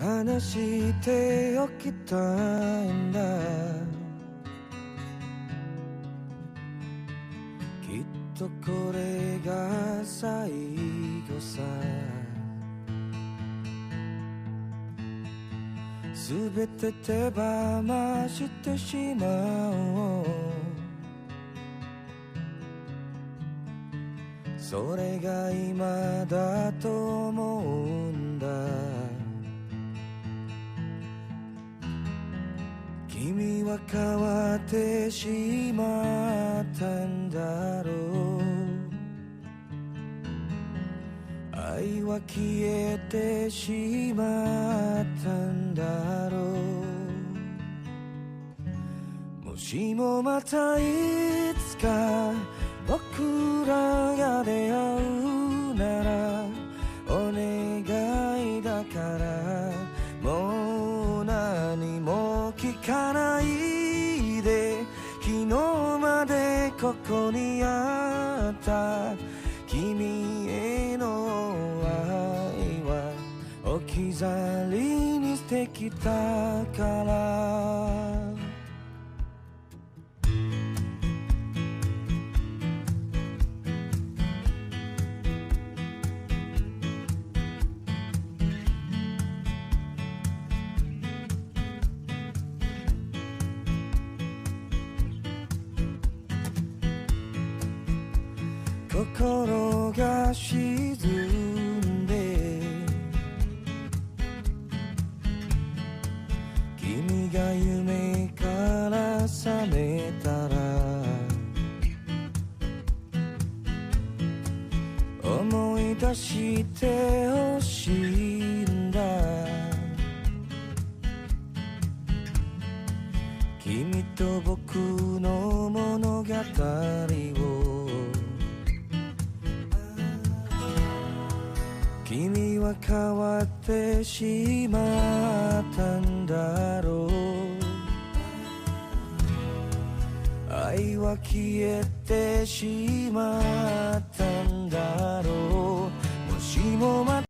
話しておきたいんだ。きっとこれが最後さ。すべて手放してしまおう。それが今だと思うんだ。君は変わってしまったんだろう。愛は消えてしまったんだろう。もしもまたいつか僕らが出会うなら、お願いだからもう何も聞かないで。昨日までここにあった君への愛は置き去りにしてきたから。心が沈んで君が夢から覚めたら、思い出してほしいんだ。君と僕の物語を。君は変わってしまったんだろう。愛は消えてしまったんだろう。もしもま